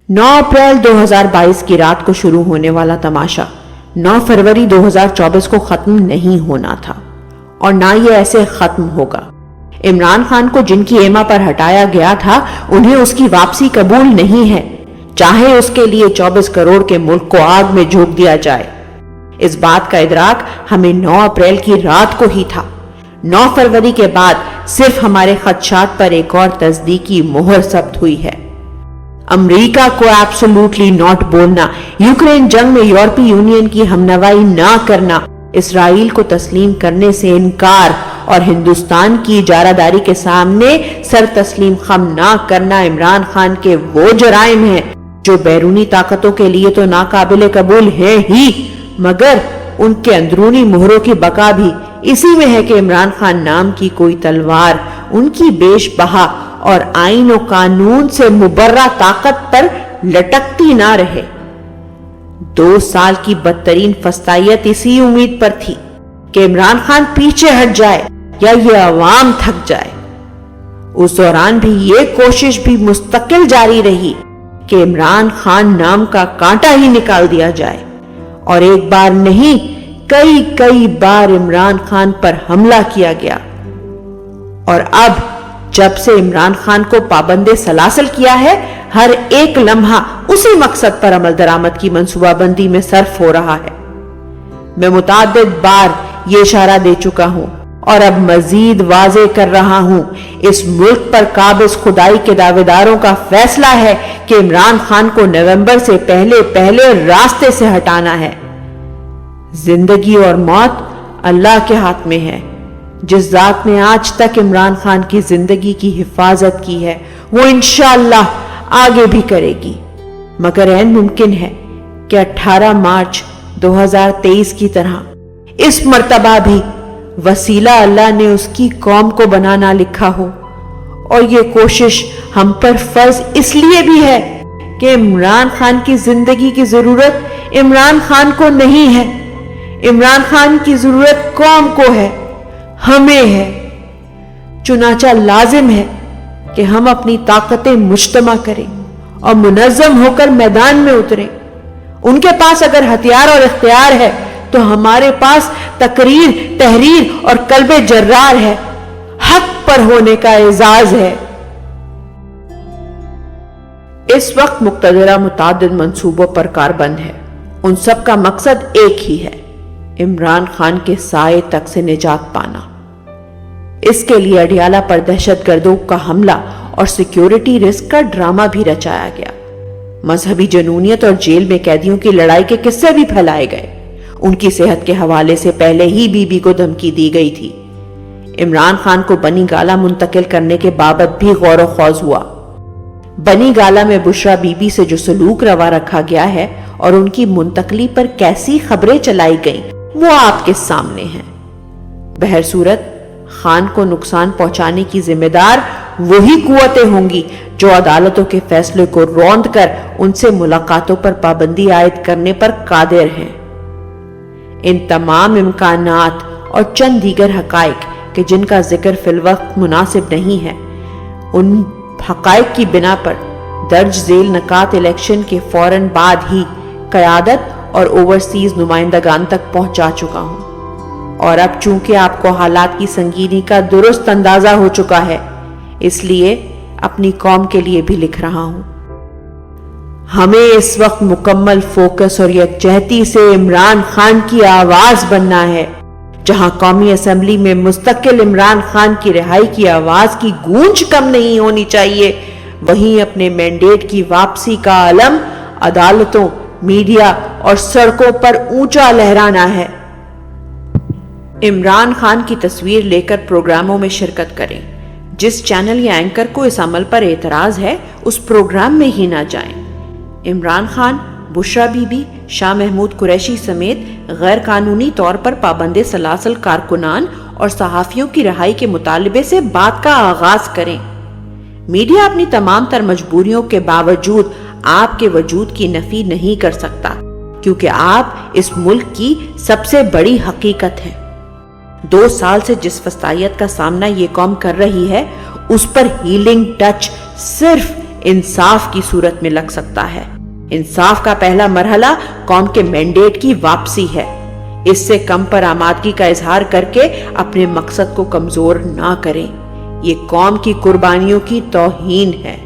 9 अप्रैल 2022 की रात को शुरू होने वाला तमाशा 9 फरवरी 2024 को खत्म नहीं होना था और ना ये ऐसे खत्म होगा। इमरान खान को जिनकी एमा पर हटाया गया था उन्हें उसकी वापसी कबूल नहीं है, चाहे उसके लिए 24 करोड़ के मुल्क को आग में झोंक दिया जाए। इस बात का इदराक हमें 9 अप्रैल की रात को ही था। 9 फरवरी के बाद सिर्फ हमारे खदशात पर एक और तस्दीकी मोहर सब्त हुई है। अमेरिका को एब्सोल्युटली नॉट बोलना, यूक्रेन जंग में यूरोपीय यूनियन की हमनवाई ना करना, इसराइल को तस्लीम करने से इनकार और हिंदुस्तान की इजारादारी के सामने सर तस्लीम खम ना करना इमरान खान के वो जराइम हैं जो बैरूनी ताकतों के लिए तो नाकाबिले कबूल है ही, मगर उनके अंदरूनी मोहरों की बका भी इसी में है कि इमरान खान नाम की कोई तलवार उनकी बेशबहा और आईन और कानून से मुबर्रा ताकत पर लटकती ना रहे। 2 साल की बदतरीन फस्तायत इसी उम्मीद पर थी कि इमरान खान पीछे हट जाए या ये अवाम थक जाए। उस दौरान भी ये कोशिश भी मुस्तकिल जारी रही कि इमरान खान नाम का कांटा ही निकाल दिया जाए और एक बार नहीं कई बार इमरान खान पर हमला किया गया। और अब जब से इमरान खान को पाबंदे सलासल किया है, हर एक लम्हा उसी मकसद पर अमल दरामद की मंसूबाबंदी में सर्फ हो रहा है। मैं मुताद्दिद बार ये इशारा दे चुका हूं और अब मजीद वाजे कर रहा हूं, इस मुल्क पर काबिज खुदाई के दावेदारों का फैसला है कि इमरान खान को नवंबर से पहले रास्ते से हटाना है। जिंदगी और मौत अल्लाह के हाथ में है। जिस जात ने आज तक इमरान खान की जिंदगी की हिफाजत की है वो इंशाअल्लाह आगे भी करेगी, मगर ऐन मुमकिन है कि 18 मार्च 2023 की तरह इस मर्तबा भी वसीला अल्लाह ने उसकी कौम को बनाना लिखा हो। और ये कोशिश हम पर फर्ज इसलिए भी है कि इमरान खान की जिंदगी की जरूरत इमरान खान को नहीं है, इमरान खान की जरूरत कौम को है, हमें है। चुनाचा लाजिम है कि हम अपनी ताकतें मुज्तमा करें और मुनज़्ज़म होकर मैदान में उतरें। उनके पास अगर हथियार और इख्तियार है तो हमारे पास तकरीर, तहरीर और कल्बे जर्रार है। हक पर होने का एजाज है। इस वक्त मुक्तदरा मुतादिद मंसूबों पर कारबंद है। उन सब का मकसद एक ही है, इमरान खान के साए तक से निजात पाना। इसके लिए अडियाला पर दहशतगर्दों का हमला और सिक्योरिटी रिस्क का ड्रामा भी रचाया गया। मजहबी जनूनियत और जेल में कैदियों की लड़ाई के किस्से भी फैलाए गए। उनकी सेहत के हवाले से पहले ही बीबी को धमकी दी गई थी। इमरान खान को बनी गाला मुंतकिल करने के बाबत भी गौर खौज हुआ। बनी गाला में बुशरा बीबी से जो सलूक रवा रखा गया है और उनकी मुंतकली पर कैसी खबरें चलाई गईं, वो आपके सामने है। बहरसूरत खान को नुकसान पहुंचाने की जिम्मेदार वही कुव्वतें होंगी जो अदालतों के फैसले को रौंद कर उनसे मुलाकातों पर पाबंदी आयद करने पर कादिर हैं। इन तमाम इम्कानात और चंद दीगर हकाइक के जिनका जिक्र फिलवक्त मुनासिब नहीं है, उन हकाइक की बिना पर दर्ज झेल नकात इलेक्शन के फौरन बाद ही क़यादत और ओवरसीज नुमाइंदगान तक पहुंचा चुका हूं। और अब चूंकि आपको हालात की संगीनी का दुरुस्त अंदाजा हो चुका है, इसलिए अपनी कौम के लिए भी लिख रहा हूं। हमें इस वक्त मुकम्मल फोकस और यकजहती से इमरान खान की आवाज बनना है। जहां कौमी असेंबली में मुस्तकिल इमरान खान की रिहाई की आवाज की गूंज कम नहीं होनी चाहिए, वहीं अपने मैंडेट की वापसी का अलम अदालतों, मीडिया और सड़कों पर ऊंचा लहराना है। इमरान खान की तस्वीर लेकर प्रोग्रामों में शिरकत करें। जिस चैनल या एंकर को इस अमल पर एतराज है उस प्रोग्राम में ही ना जाएं। इमरान खान, बुशरा बीबी, शाह महमूद कुरैशी समेत गैर कानूनी तौर पर पाबंदे सलासल कारकुनान और सहाफियों की रिहाई के मुतालिबे से बात का आगाज करें। मीडिया अपनी तमाम तर मजबूरियों के बावजूद आपके वजूद की नफी नहीं कर सकता, क्योंकि आप इस मुल्क की सबसे बड़ी हकीकत हैं। 2 साल से जिस फस्तायत का सामना ये कौम कर रही है, उस पर हीलिंग टच सिर्फ انصاف کی صورت میں لگ سکتا ہے۔ انصاف کا پہلا مرحلہ قوم کے مینڈیٹ کی واپسی ہے۔ اس سے کم پر آمادگی کا اظہار کر کے اپنے مقصد کو کمزور نہ کریں، یہ قوم کی قربانیوں کی توہین ہے۔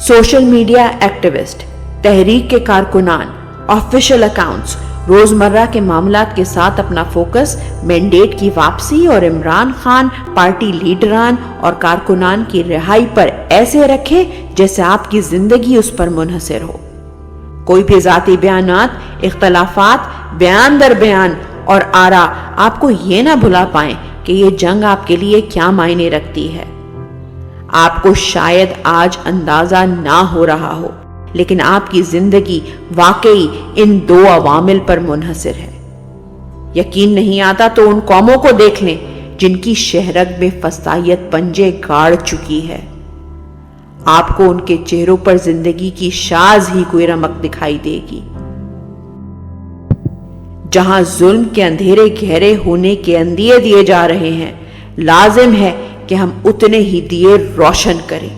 سوشل میڈیا ایکٹیوسٹ، تحریک کے کارکنان، آفیشل اکاؤنٹس روزمرہ کے معاملات کے ساتھ اپنا فوکس مینڈیٹ کی واپسی اور عمران خان، پارٹی لیڈران اور کارکنان کی رہائی پر ایسے رکھے جیسے آپ کی زندگی اس پر منحصر ہو۔ کوئی بھی ذاتی بیانات، اختلافات، بیان در بیان اور آرا آپ کو یہ نہ بھلا پائیں کہ یہ جنگ آپ کے لیے کیا معنی رکھتی ہے۔ آپ کو شاید آج اندازہ نہ ہو رہا ہو، لیکن آپ کی زندگی واقعی ان دو عوامل پر منحصر ہے۔ یقین نہیں آتا تو ان قوموں کو دیکھ لیں جن کی شہرگ میں فسطائیت پنجے گاڑ چکی ہے۔ آپ کو ان کے چہروں پر زندگی کی شاذ ہی کوئی رمق دکھائی دے گی۔ جہاں ظلم کے اندھیرے گہرے ہونے کے اندیے دیے جا رہے ہیں، لازم ہے کہ ہم اتنے ہی دیے روشن کریں۔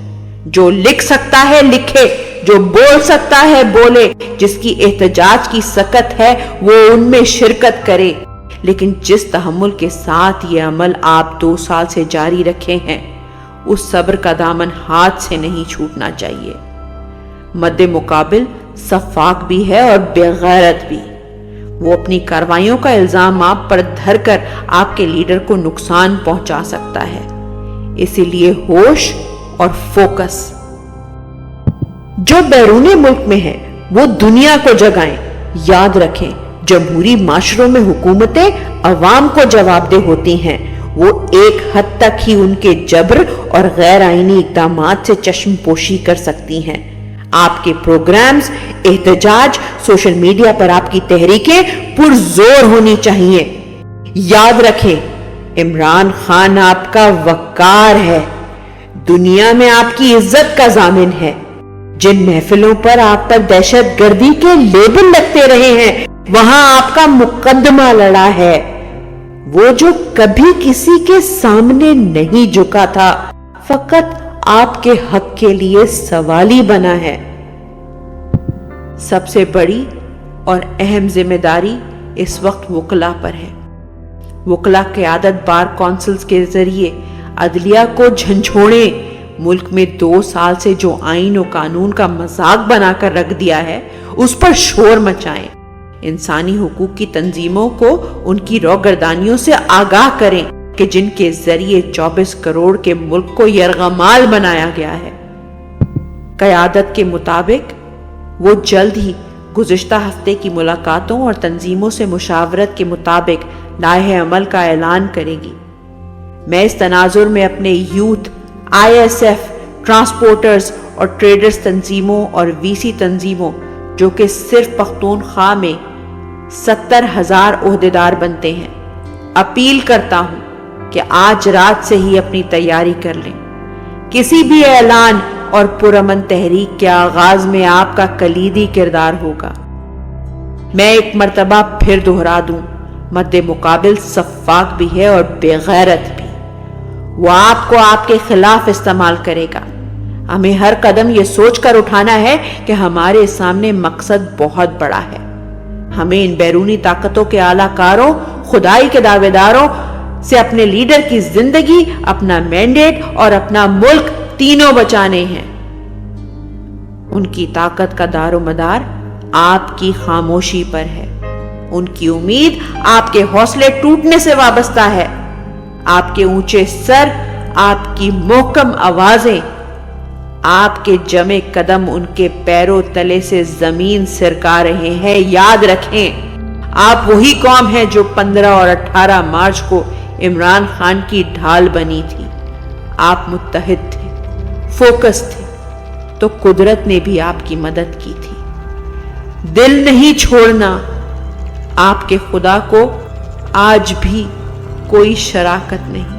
جو لکھ سکتا ہے لکھے، جو بول سکتا ہے بولے، جس کی احتجاج کی سکت ہے وہ ان میں شرکت کرے۔ لیکن جس تحمل کے ساتھ یہ عمل آپ 2 سال سے جاری رکھے ہیں، اس صبر کا دامن ہاتھ سے نہیں چھوٹنا چاہیے۔ مد مقابل سفاک بھی ہے اور بے غیرت بھی۔ وہ اپنی کارروائیوں کا الزام آپ پر دھر کر آپ کے لیڈر کو نقصان پہنچا سکتا ہے۔ اسی لیے ہوش اور فوکس۔ جو بیرون ملک میں ہے وہ دنیا کو جگائیں۔ یاد رکھیں، جمہوری معاشروں میں حکومتیں عوام کو جواب دہ ہوتی ہیں۔ وہ ایک حد تک ہی ان کے جبر اور غیر آئینی اقدامات سے چشم پوشی کر سکتی ہیں۔ آپ کے پروگرامز، احتجاج، سوشل میڈیا پر آپ کی تحریکیں پرزور ہونی چاہیے۔ یاد رکھیں، عمران خان آپ کا وقار ہے، دنیا میں آپ کی عزت کا ضامن ہے۔ جن محفلوں پر آپ پر دہشت گردی کے لیبل لگتے رہے ہیں، وہاں آپ کا مقدمہ لڑا ہے۔ وہ جو کبھی کسی کے سامنے نہیں جھکا تھا، فقط آپ کے حق کے لیے سوالی بنا ہے۔ سب سے بڑی اور اہم ذمہ داری اس وقت وکلاء پر ہے۔ وکلاء قیادت بار کونسلز کے ذریعے عدلیہ کو جھنجھوڑیں۔ ملک میں 2 سال سے جو آئین و قانون کا مذاق بنا کر رکھ دیا ہے، اس پر شور مچائیں۔ انسانی حقوق کی تنظیموں کو ان کی روگردانیوں سے آگاہ کریں کہ جن کے ذریعے 24 کروڑ کے ملک کو یرغمال بنایا گیا ہے۔ قیادت کے مطابق وہ جلد ہی گزشتہ ہفتے کی ملاقاتوں اور تنظیموں سے مشاورت کے مطابق لائحہ عمل کا اعلان کرے گی۔ میں اس تناظر میں اپنے یوتھ، ISF، ٹرانسپورٹرز اور ٹریڈرز تنظیموں اور VC تنظیموں، جو کہ صرف پختونخوا میں 70,000 عہدیدار بنتے ہیں، اپیل کرتا ہوں کہ آج رات سے ہی اپنی تیاری کر لیں۔ کسی بھی اعلان اور پرامن تحریک کے آغاز میں آپ کا کلیدی کردار ہوگا۔ میں ایک مرتبہ پھر دہرا دوں، مد مقابل سفاک بھی ہے اور بے غیرت بھی۔ وہ آپ کو آپ کے خلاف استعمال کرے گا۔ ہمیں ہر قدم یہ سوچ کر اٹھانا ہے کہ ہمارے سامنے مقصد بہت بڑا ہے۔ ہمیں ان بیرونی طاقتوں کے اعلی کاروں، خدائی کے دعوے داروں سے اپنے لیڈر کی زندگی، اپنا مینڈیٹ اور اپنا ملک تینوں بچانے ہیں۔ ان کی طاقت کا دار و مدار آپ کی خاموشی پر ہے۔ ان کی امید آپ کے حوصلے ٹوٹنے سے وابستہ ہے۔ آپ کے اونچے سر، آپ کی محکم آوازیں، آپ کے جمے قدم ان کے پیروں تلے سے زمین سرکا رہے ہیں۔ یاد رکھیں، آپ وہی قوم ہیں جو 15 اور 18 مارچ کو عمران خان کی ڈھال بنی تھی۔ آپ متحد تھے، فوکس تھے، تو قدرت نے بھی آپ کی مدد کی تھی۔ دل نہیں چھوڑنا۔ آپ کے خدا کو آج بھی کوئی شراکت نہیں۔